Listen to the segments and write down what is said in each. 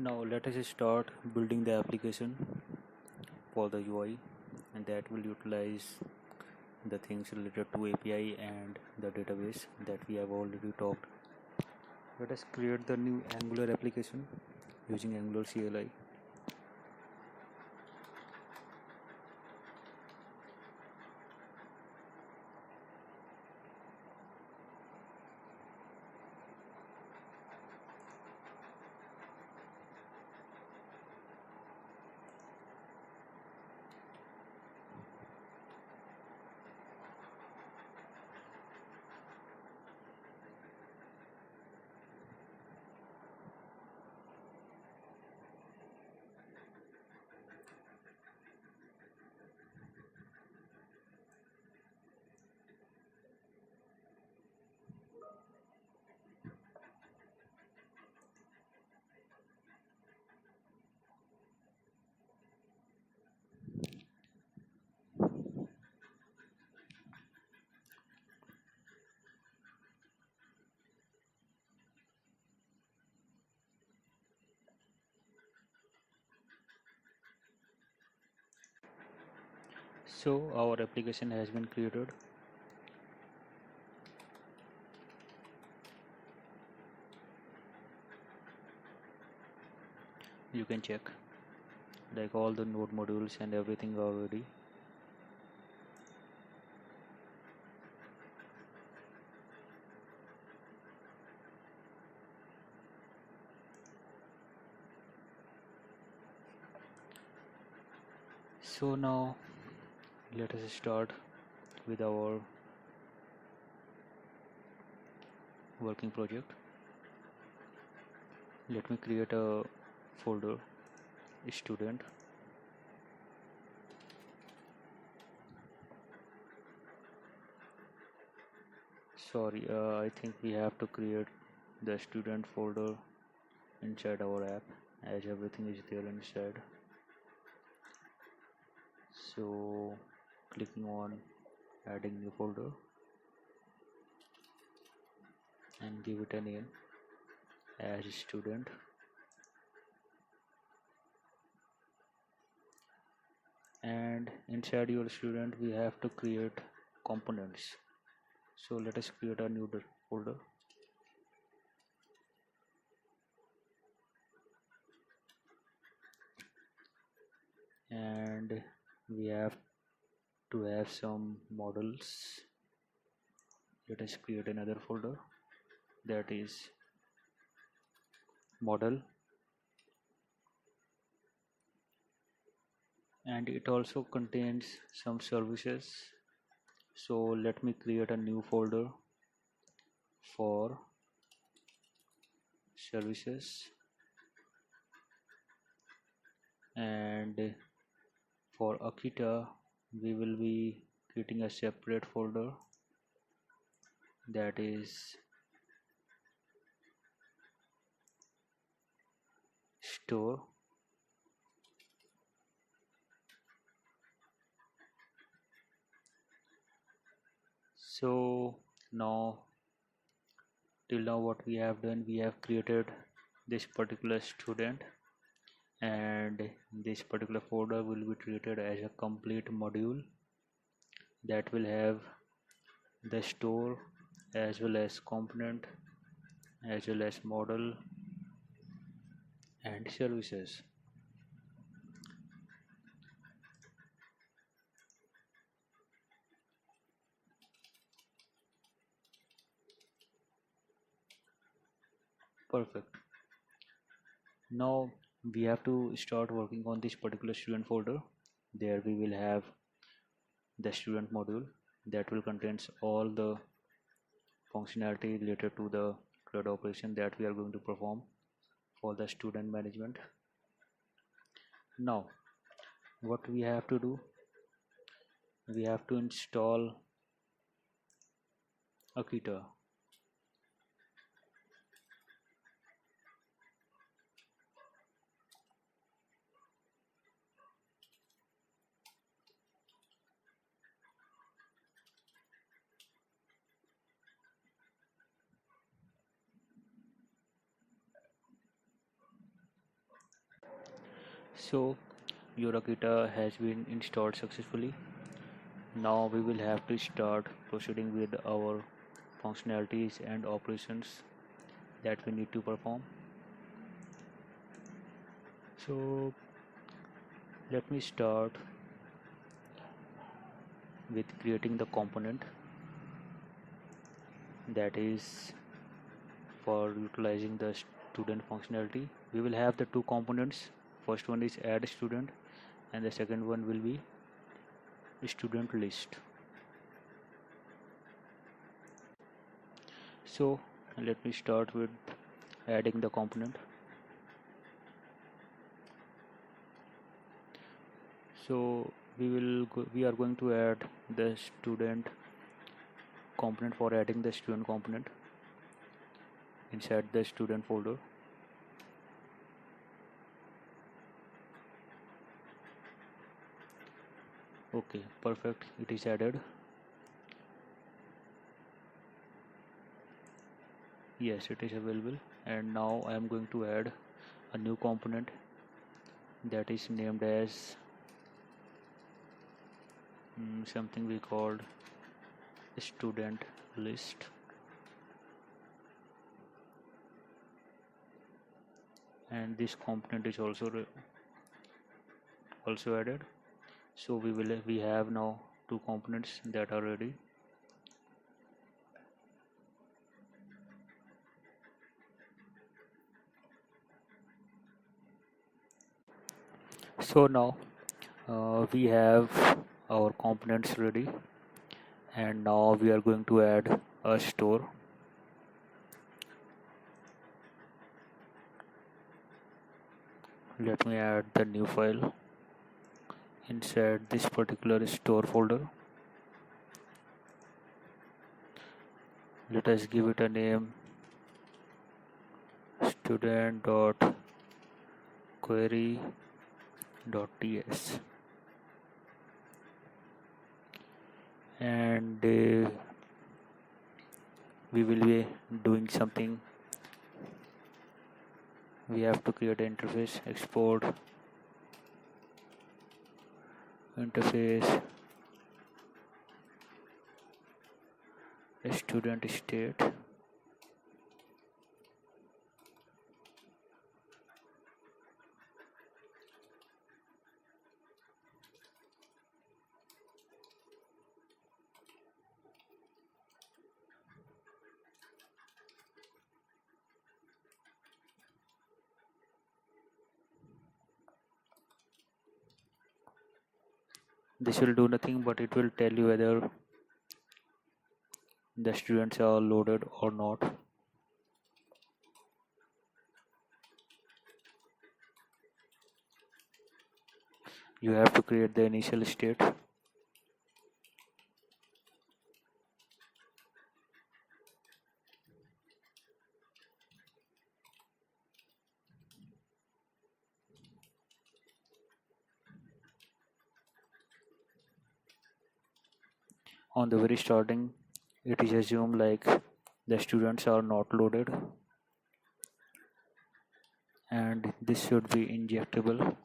Now let us start building the application for the UI, and that will utilize the things related to API and the database that we have already talked. Let us create the new Angular application using Angular CLI. So our application has been created. You can check like all the node modules and everything are ready. So now let us start with our working project. Let me create a folder student. Sorry, I think we have to create the student folder inside our app as everything is there inside. So clicking on adding new folder and give it a name as student. And inside your student we have to create components. So let us create a new folder. And we have to have some models. Let us create another folder that is model, and it also contains some services. So let me create a new folder for services, and for Akita we will be creating a separate folder that is store. So now till now what we have done, we have created this particular student, and this particular folder will be treated as a complete module that will have the store as well as component as well as model and services. Perfect. Now we have to start working on this particular student folder. There we will have the student module that will contains all the functionality related to the CRUD operation that we are going to perform for the student management. Now what we have to do, we have to install Akita. So your Akita has been installed successfully. Now we will have to start proceeding with our functionalities and operations that we need to perform. So let me start with creating the component that is for utilizing the student functionality. We will have the two components. First one is add student and the second one will be student list. So let me start with adding the component. So we are going to add the student component. For adding the student component inside the student folder, okay, perfect, it is added. Yes, it is available. And now I am going to add a new component that is named as something we called student list. And this component is also added. So we have now two components that are ready. So now we have our components ready, and now we are going to add a store. Let me add the new file inside this particular store folder. Let us give it a name, student.query.ts, and we will be doing something. We have to create an interface, export interface student state. This will do nothing, but it will tell you whether the students are loaded or not. You have to create the initial state. On the very starting, it is assumed like the students are not loaded, and this should be injectable.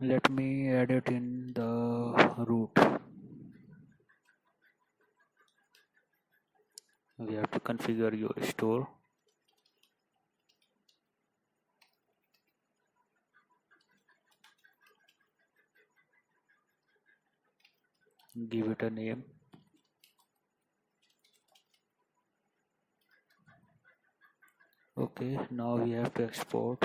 Let me add it in the root. We have to configure your store. Give it a name. Okay, now we have to export.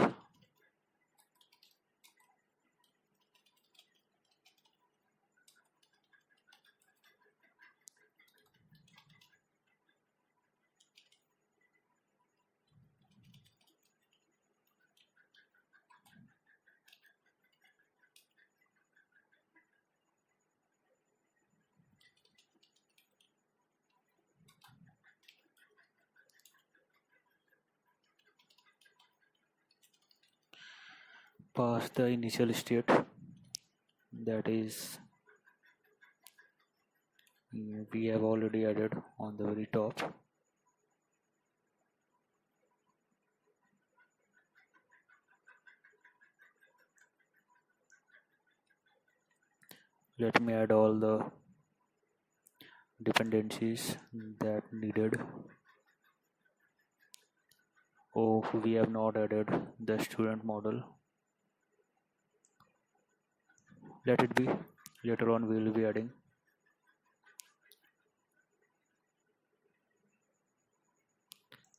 Pass the initial state, that is we have already added on the very top. Let me add all the dependencies that needed. Oh, we have not added the student model. Let it be. Later on we will be adding.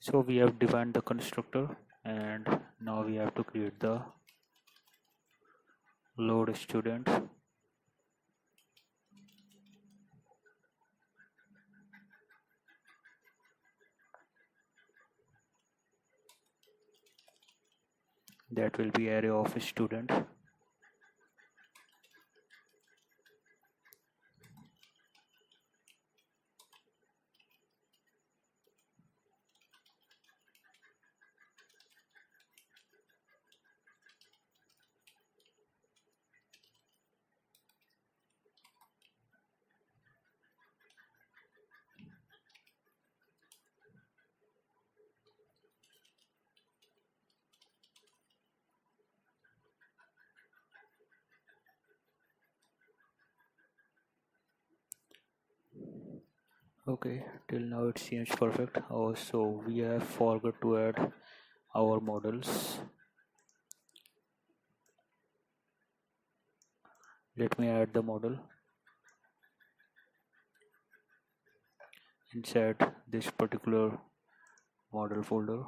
So we have defined the constructor, and now we have to create the load student. That will be array of student. Okay, till now it seems perfect. Also, we have forgot to add our models. Let me add the model inside this particular model folder.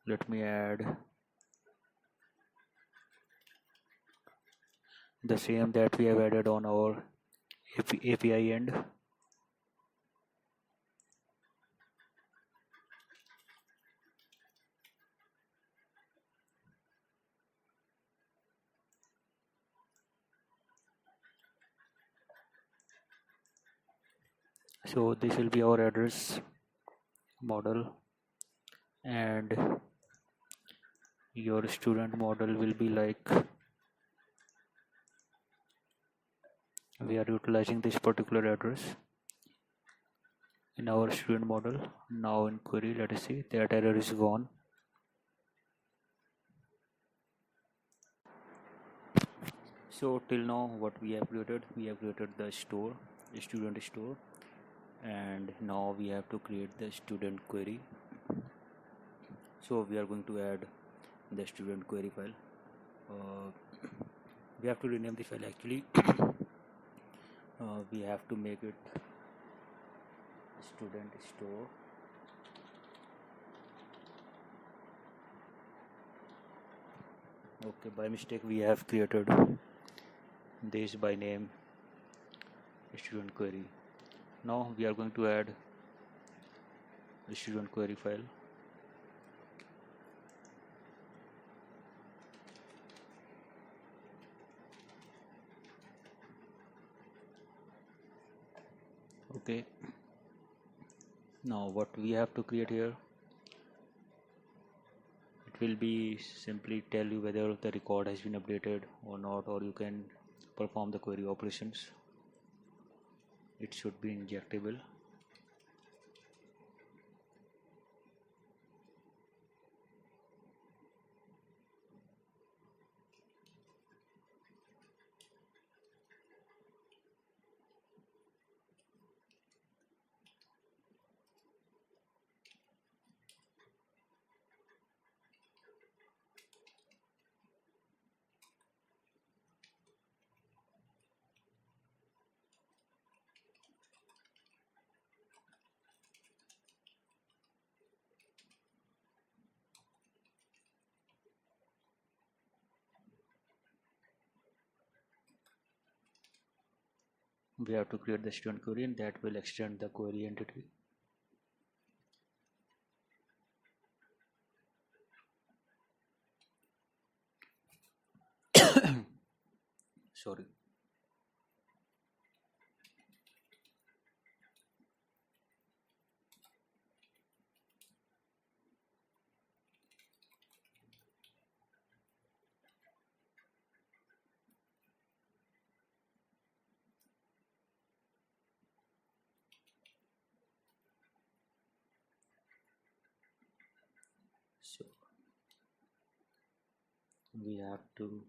Let me add the same that we have added on our API end. So this will be our address model, and your student model will be like, we are utilizing this particular address in our student model. Now in query, let us see that error is gone. So till now what we have created the store, the student store, and now we have to create the student query. So we are going to add the student query file. We have to rename the file actually. We have to make it student store. Okay, by mistake we have created this by name student query. Now we are going to add the student query file. Okay, now what we have to create here, it will be simply tell you whether the record has been updated or not, or you can perform the query operations. It should be injectable. We have to create the student query, and that will extend the query entity. Sorry. So we have to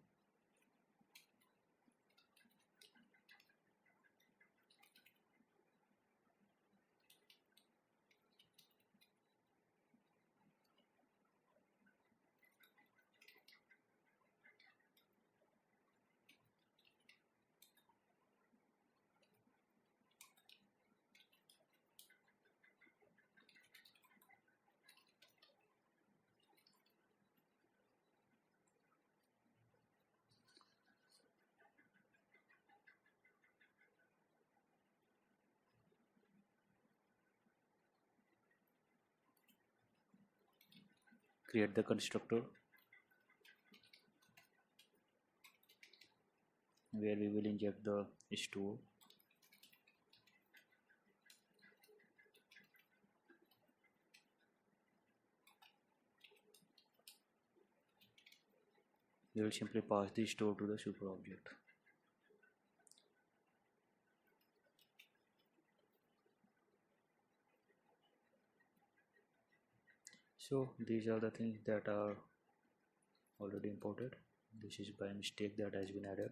create the constructor where we will inject the store. We will simply pass the store to the super object. So these are the things that are already imported. This is by mistake that has been added.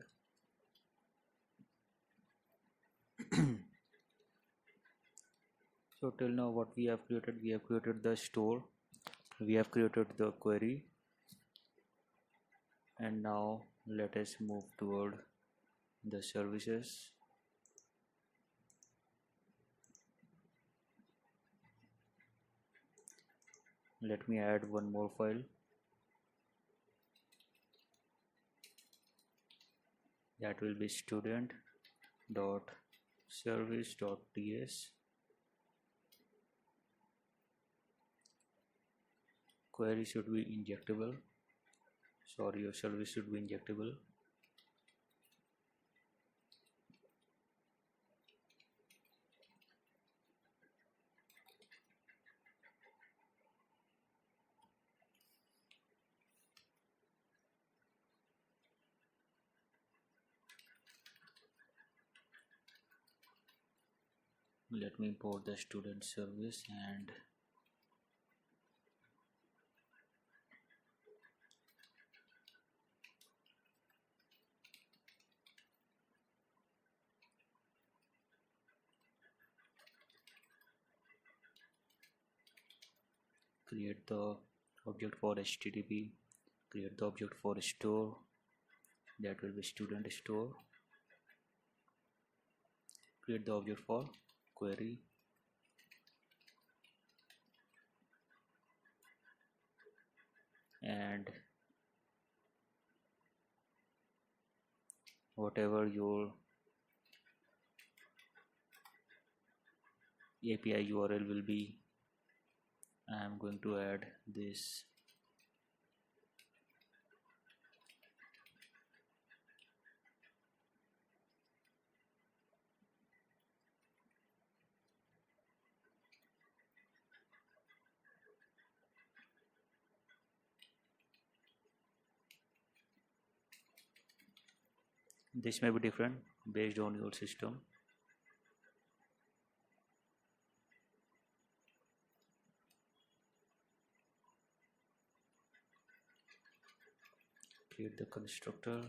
So till now what we have created the store, we have created the query, and now let us move toward the services. Let me add one more file. That will be student dot service dot ts. Query should be injectable. Sorry, your service should be injectable. Let me import the student service and create the object for HTTP, create the object for store, that will be student store, create the object for query, and whatever your API URL will be, I am going to add this. This may be different based on your system. Create the constructor.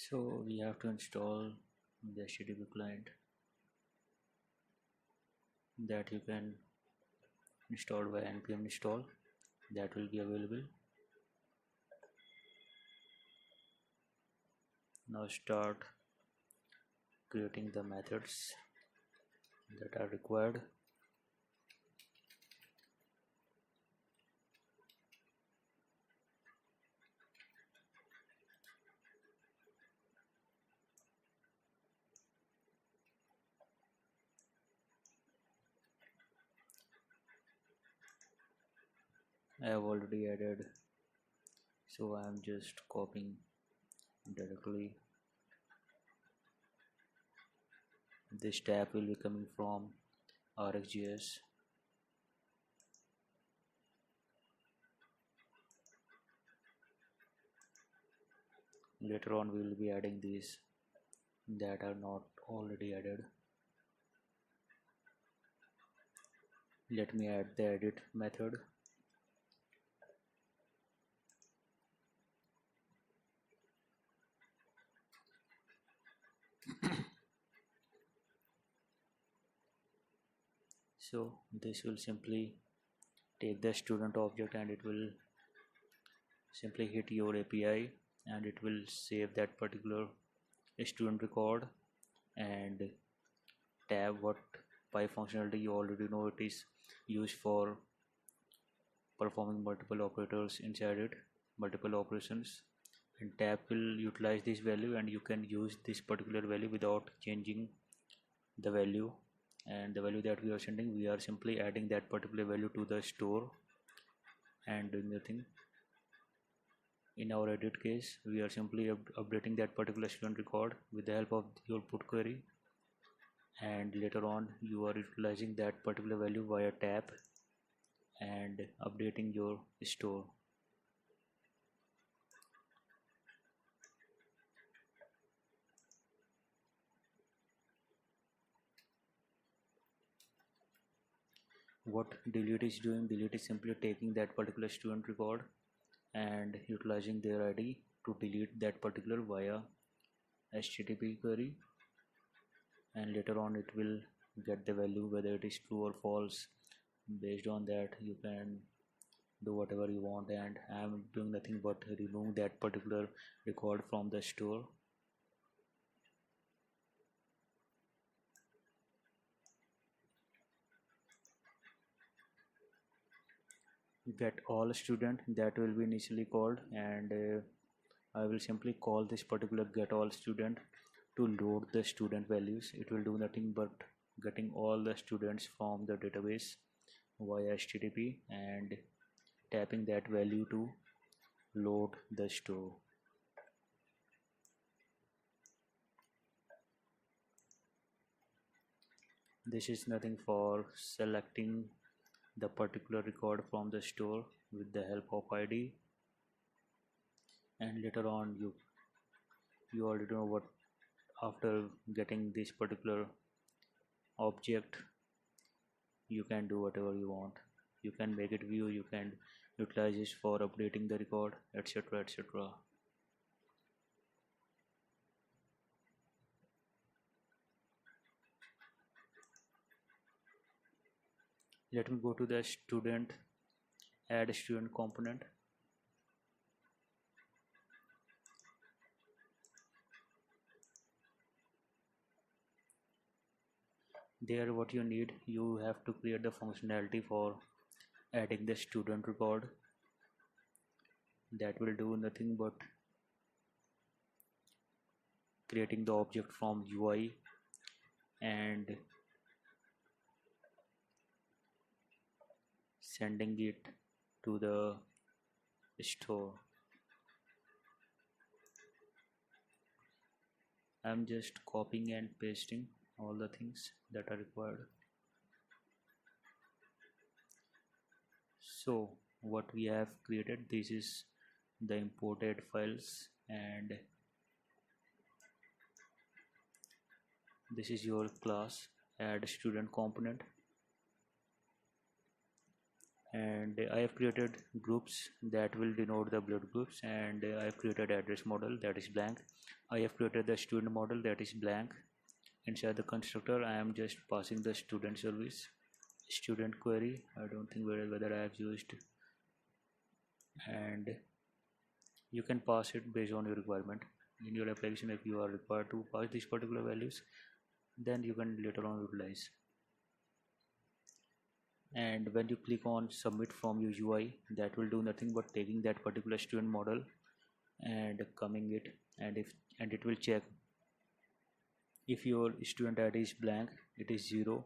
So we have to install the HTTP client that you can install by npm install, that will be available. Now start creating the methods that are required. I have already added, so I am just copying directly. This tab will be coming from RxJS. Later on we will be adding these that are not already added. Let me add the edit method. So this will simply take the student object and it will simply hit your API and it will save that particular student record and tab what by functionality you already know it is used for performing multiple operators inside it, multiple operations, and tab will utilize this value and you can use this particular value without changing the value, and the value that we are sending we are simply adding that particular value to the store and doing nothing. In our edit case we are simply updating that particular student record with the help of your put query, and later on you are utilizing that particular value via tab and updating your store. What delete is doing, delete is simply taking that particular student record and utilizing their ID to delete that particular via HTTP query, and later on it will get the value whether it is true or false. Based on that you can do whatever you want, and I am doing nothing but remove that particular record from the store. Get all student, that will be initially called, and I will simply call this particular get all student to load the student values. It will do nothing but getting all the students from the database via HTTP and tapping that value to load the store. This is nothing for selecting the particular record from the store with the help of ID, and later on you already know what, after getting this particular object you can do whatever you want. You can make it view, you can utilize this for updating the record, etc, etc. Let me go to the student, add student component. There what you need, you have to create the functionality for adding the student record. That will do nothing but creating the object from UI and sending it to the store. I'm just copying and pasting all the things that are required. So what we have created, this is the imported files, and this is your class add student component, and I have created groups that will denote the blood groups, and I have created address model that is blank. I have created the student model that is blank. Inside the constructor I am just passing the student service, student query. I don't think whether I have used, and you can pass it based on your requirement. in your application if you are required to pass these particular values, then you can later on utilize. And when you click on submit from your UI, that will do nothing but taking that particular student model and coming it, and it will check if your student ID is blank, it is 0,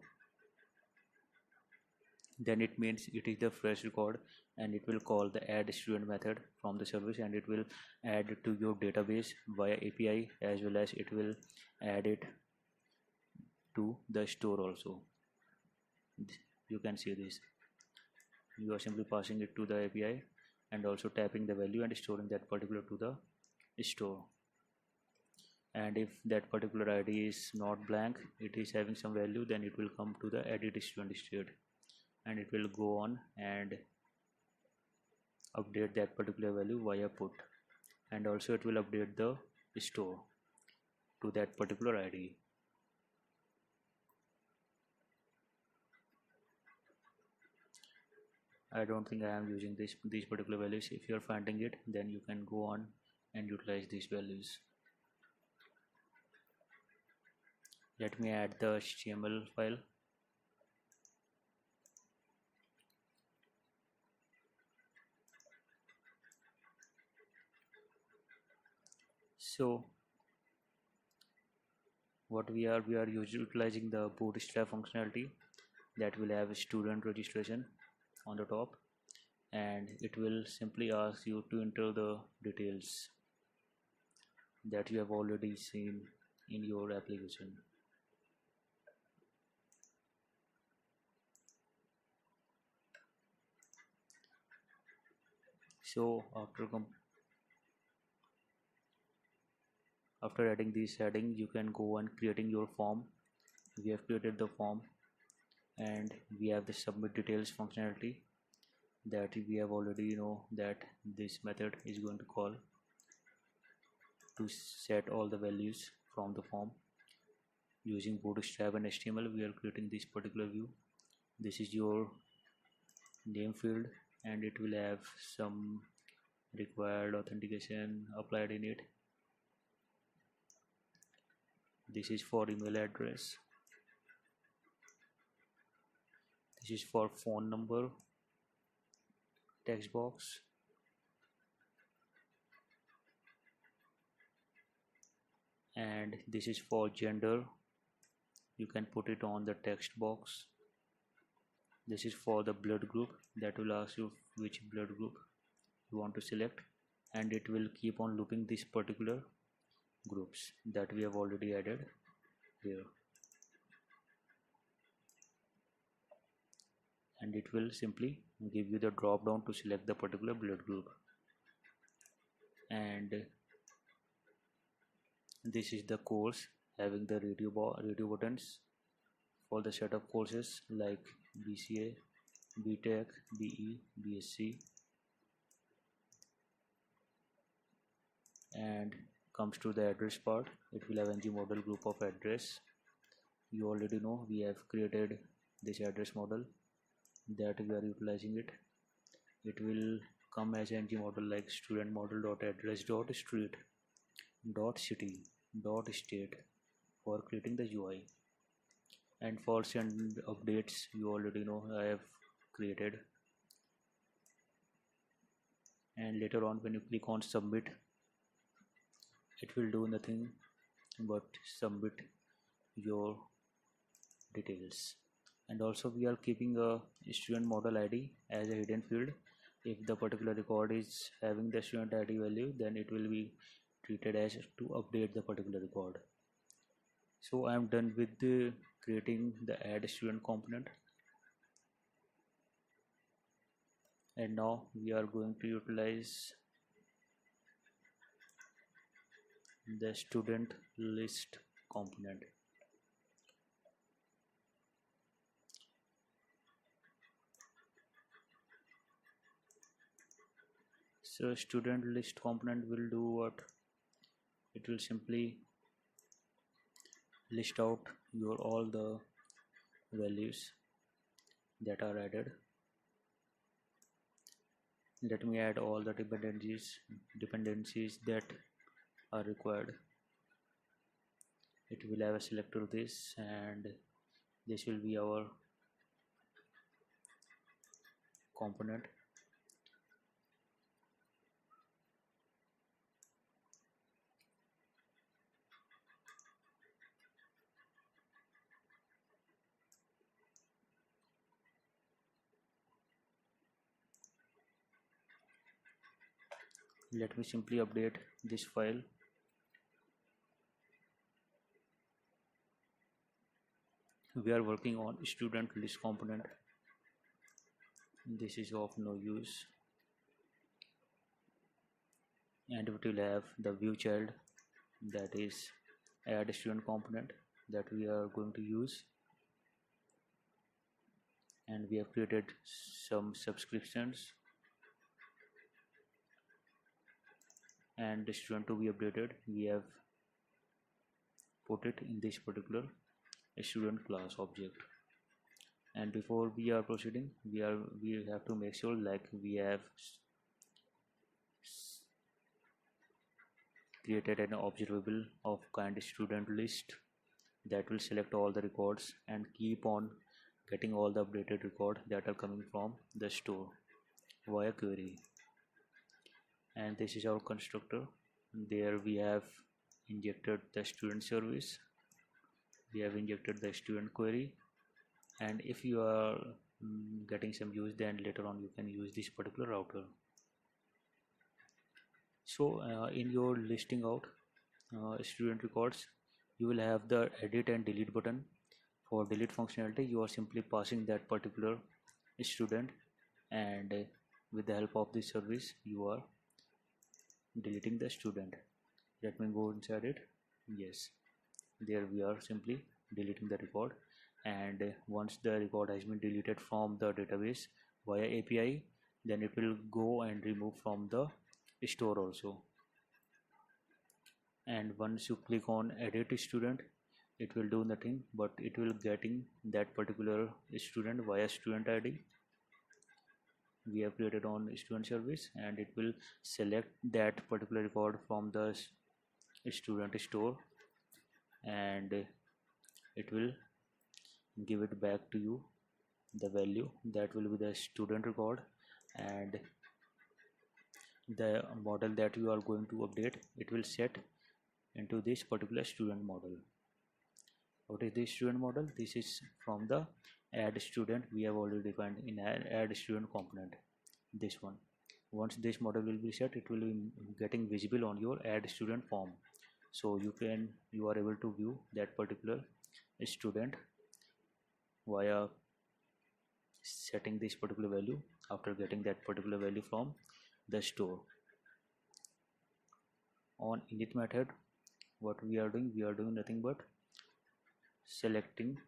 then it means it is the fresh record, and it will call the add student method from the service, and it will add to your database via API, as well as it will add it to the store also. You can see this. You are simply passing it to the API and also tapping the value and storing that particular to the store. And if that particular ID is not blank, it is having some value, then it will come to the edit student state, and it will go on and update that particular value via put, and also it will update the store to that particular ID. I don't think I am using these particular values. If you are finding it, then you can go on and utilize these values. Let me add the HTML file. So what we are utilizing the bootstrap functionality that will have student registration on the top, and it will simply ask you to enter the details that you have already seen in your application. So after adding these headings, you can go on creating your form. We have created the form, and we have the submit details functionality that we have already know that this method is going to call to set all the values from the form. Using bootstrap and HTML, we are creating this particular view. This is your name field, and it will have some required authentication applied in it. This is for email address. This is for phone number text box. And this is for gender. You can put it on the text box. This is for the blood group, that will ask you which blood group you want to select, and it will keep on looping these particular groups that we have already added here, and it will simply give you the drop down to select the particular blood group. And this is the course having the radio buttons for the set of courses like BCA, BTech, BE, BSc, and comes to the address part. It will have ng model group of address. You already know we have created this address model that we are utilizing it. It will come as ng model like student model dot address dot street dot city dot state for creating the UI. And for send updates, you already know I have created. And later on, when you click on submit, it will do nothing but submit your details. And also we are keeping a student model ID as a hidden field. If the particular record is having the student ID value, then it will be treated as to update the particular record. So I am done with creating the add student component, and now we are going to utilize the student list component. So student list component will do what? It will simply list out your all the values that are added. Let me add all the dependencies that are required. It will have a selector this, and this will be our component. Let me simply update this file. We are working on student list component. This is of no use, and it will have the view child, that is add student component, that we are going to use. And we have created some subscriptions and the student to be updated. We have put it in this particular student class object. And before we are proceeding, we have to make sure like we have created an observable of kind student list that will select all the records and keep on getting all the updated record that are coming from the store via query. And this is our constructor. There we have injected the student service, we have injected the student query, and if you are getting some use, then later on you can use this particular router. So in your listing out student records, you will have the edit and delete button. For delete functionality, you are simply passing that particular student, and with the help of this service you are deleting the student. Let me go inside it. Yes, there we are simply deleting the record. And once the record has been deleted from the database via API, then it will go and remove from the store also. And once you click on edit student, it will do nothing, but it will getting that particular student via student ID we have created on student service, and it will select that particular record from the student store, and it will give it back to you the value that will be the student record. And the model that you are going to update, it will set into this particular student model. What is this student model? This is from the add student we have already defined in add student component, this one. Once this model will be set, it will be getting visible on your add student form, so you are able to view that particular student via setting this particular value after getting that particular value from the store. On init method, what we are doing nothing but selecting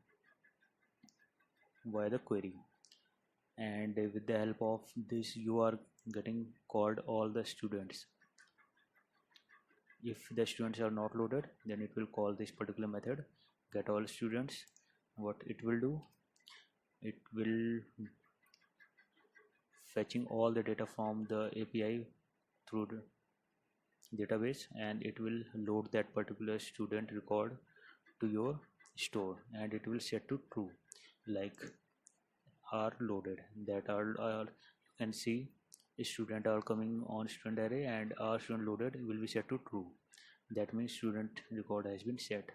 via the query, and with the help of this you are getting called all the students. If the students are not loaded, then it will call this particular method get all students. What it will do, it will fetching all the data from the API through the database, and it will load that particular student record to your store, and it will set to true, like are loaded, that are you can see student are coming on student array, and are student loaded will be set to true. That means student record has been set.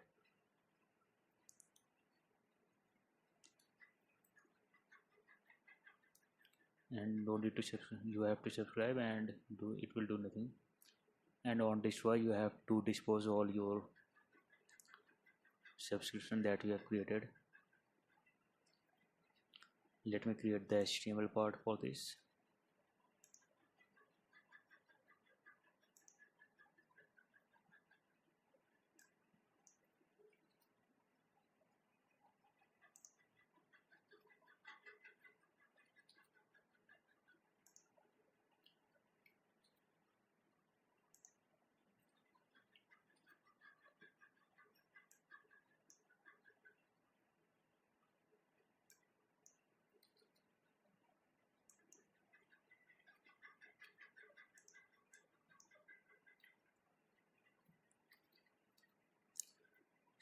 And no need to you have to subscribe, and it will do nothing. And on destroy, you have to dispose all your subscription that you have created. Let me create the HTML part for this.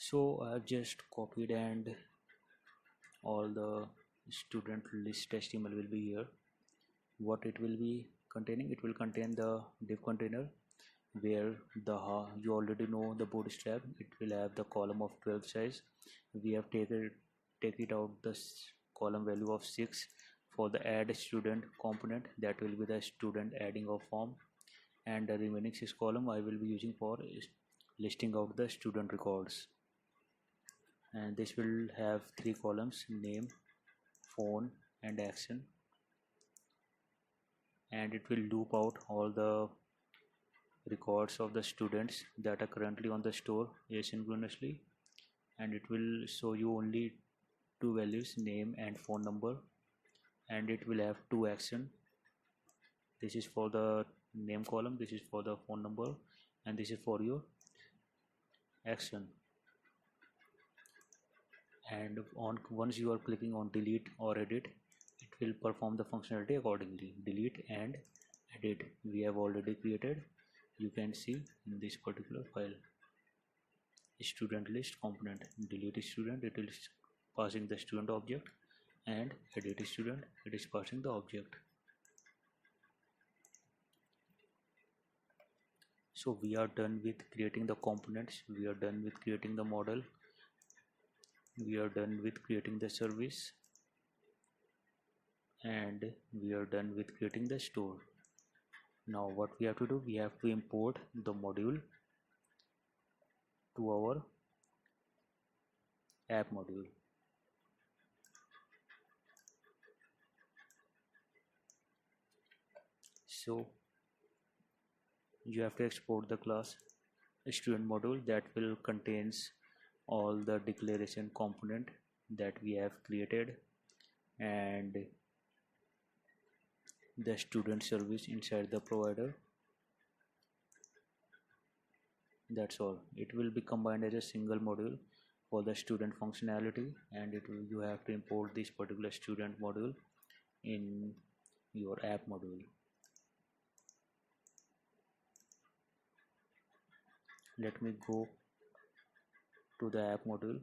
So I've just copied, and all the student list HTML will be here. What it will be containing, it will contain the div container where the you already know the bootstrap. It will have the column of 12 size. We have take it out the column value of 6 for the add student component. That will be the student adding of form, and the remaining 6 column I will be using for listing out the student records. And this will have 3 columns: name, phone, and action. And it will loop out all the records of the students that are currently on the store asynchronously, and it will show you only 2 values, name and phone number. And it will have 2 action. This is for the name column, this is for the phone number, and this is for your action. And once you are clicking on delete or edit, it will perform the functionality accordingly. Delete and edit we have already created. You can see in this particular file, student list component. Delete student, it is passing the student object, and edit student, it is passing the object. So we are done with creating the components, we are done with creating the model, we are done with creating the service, and we are done with creating the store. Now what we have to do, we have to import the module to our app module. So you have to export the class student module that will contains all the declaration component that we have created, and the student service inside the provider. That's all. It will be combined as a single module for the student functionality, and you have to import this particular student module in your app module. Let me go to the app module,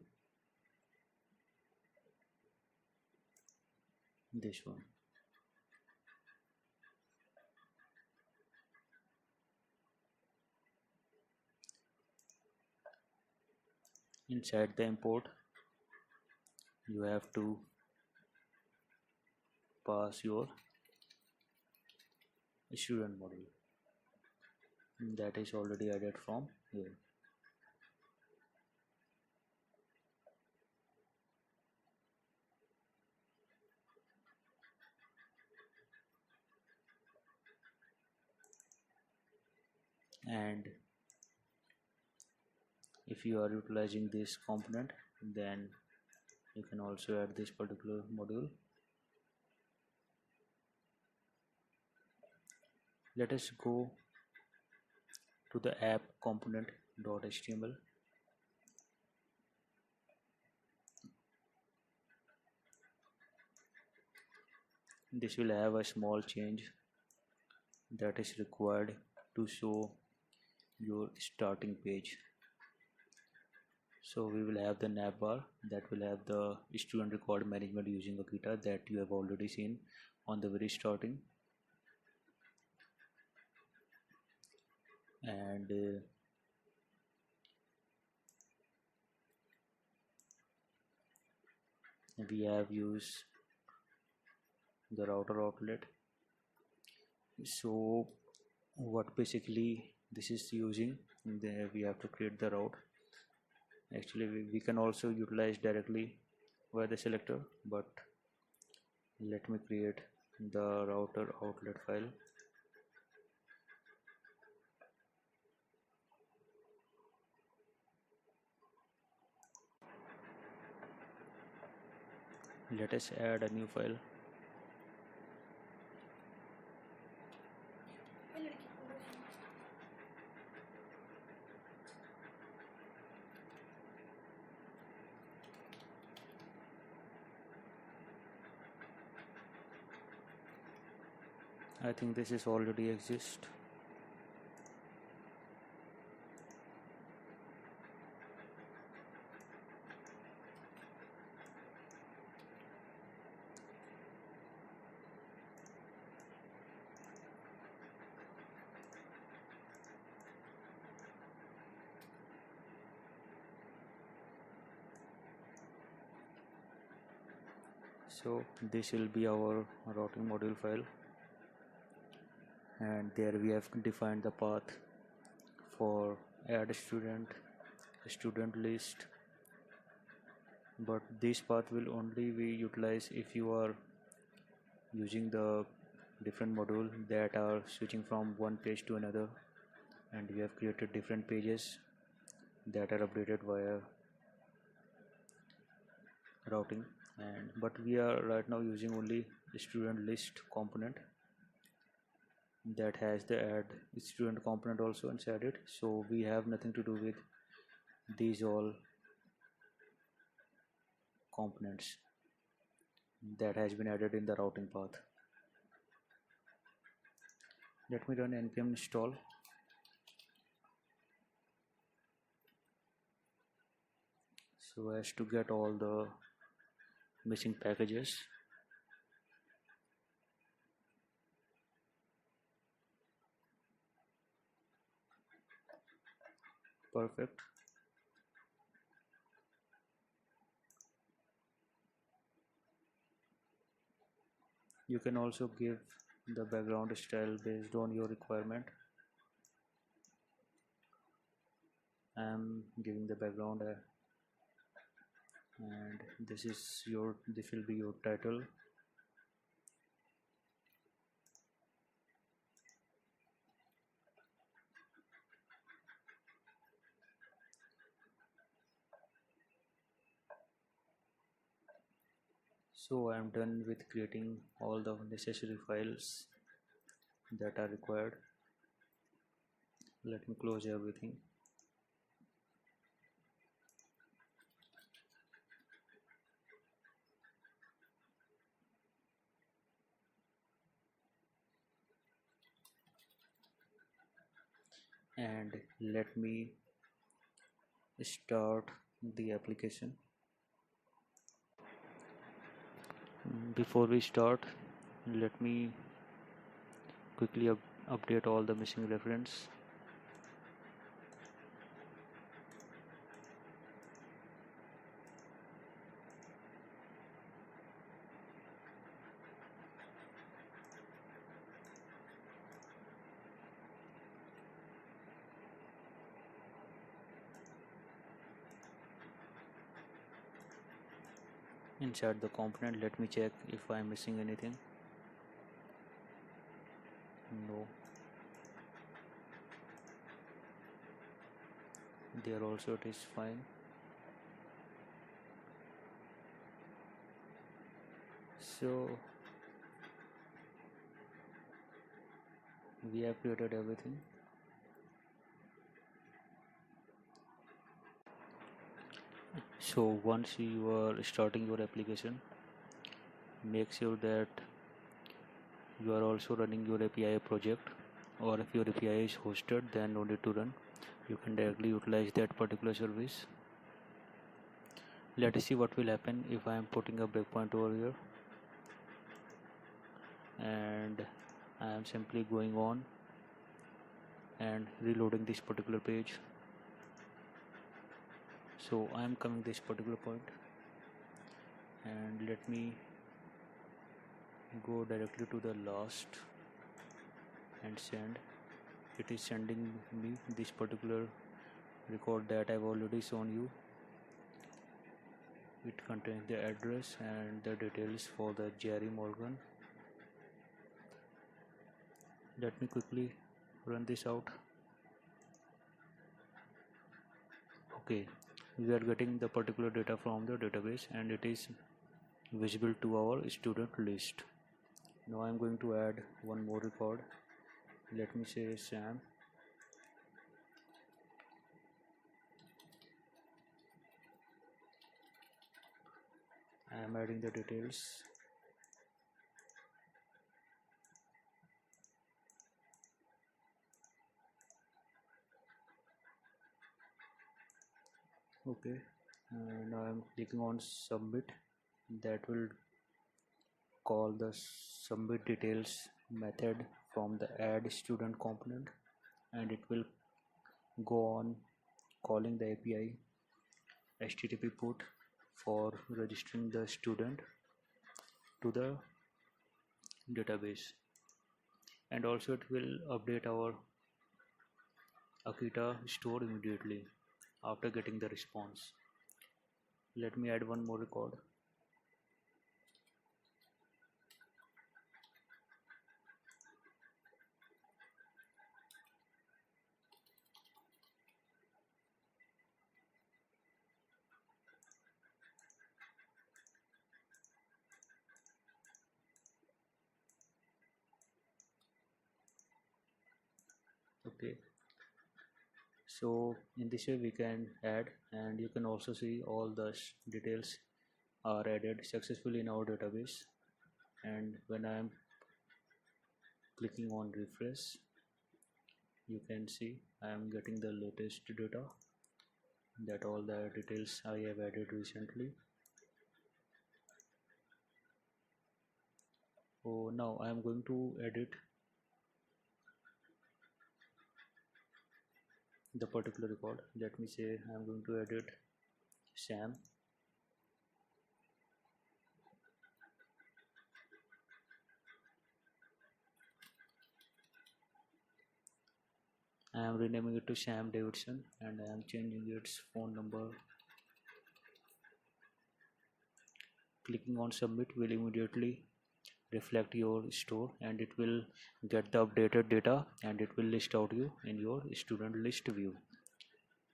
this one. Inside the import, you have to pass your student module that is already added from here. And if you are utilizing this component, then you can also add this particular module. Let us go to the app component.html. This will have a small change that is required to show your starting page. So we will have the navbar that will have the student record management using Akita that you have already seen on the very starting. And we have used the router outlet. So what basically this is using, there we have to create the route. Actually we can also utilize directly via the selector, but let me create the router outlet file. Let us add a new file. I think this is already exist. So this will be our routing module file, and there we have defined the path for add student list, but this path will only be utilized if you are using the different module that are switching from one page to another, and we have created different pages that are updated via routing. And but we are right now using only student list component that has the add student component also inside it, so we have nothing to do with these all components that has been added in the routing path. Let me run npm install. So as to get all the missing packages. Perfect. You can also give the background style based on your requirement. I am giving the background and this will be your title. So I am done with creating all the necessary files that are required. Let me close everything. And let me start the application. Before we start, let me quickly update all the missing reference. Inside the component, let me check if I am missing anything. No, there also it is fine. So we have created everything. So once you are starting your application, make sure that you are also running your API project, or if your API is hosted, then no need to run. You can directly utilize that particular service. Let us see what will happen if I am putting a breakpoint over here, and I am simply going on and reloading this particular page. So I am coming this particular point, and let me go directly to the last and send. It is sending me this particular record that I've already shown you. It contains the address and the details for the Jerry Morgan. Let me quickly run this out. Okay, we are getting the particular data from the database and it is visible to our student list. Now I'm going to add one more record. Let me say Sam. I am adding the details. Okay, now I'm clicking on submit. That will call the submit details method from the add student component, and it will go on calling the API HTTP put for registering the student. to the database, and also it will update our Akita store immediately after getting the response. Let me add one more record. Okay, so in this way we can add, and you can also see all the details are added successfully in our database. And when I am clicking on refresh, you can see I am getting the latest data, that all the details I have added recently. So now I am going to edit the particular record. Let me say I am going to edit Sam. I am renaming it to Sam Davidson, and I am changing its phone number. Clicking on submit will immediately reflect your store, and it will get the updated data, and it will list out you in your student list view.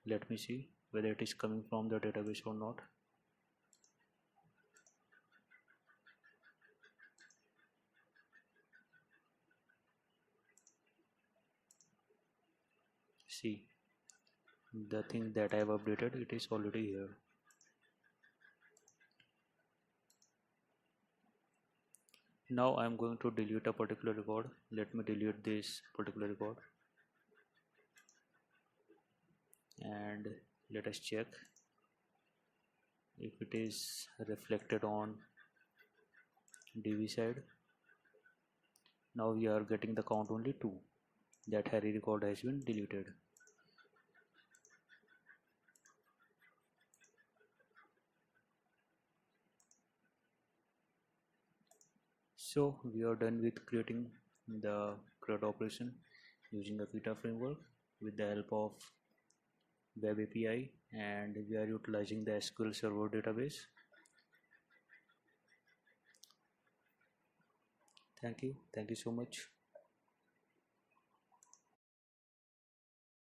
Let me see whether it is coming from the database or not. See, the thing that I have updated, it is already here. Now I am going to delete a particular record. Let me delete this particular record, and let us check if it is reflected on DB side. Now we are getting the count only 2. That Harry record has been deleted. So we are done with creating the CRUD operation using the Akita framework with the help of web API, and we are utilizing the SQL Server database. Thank you so much.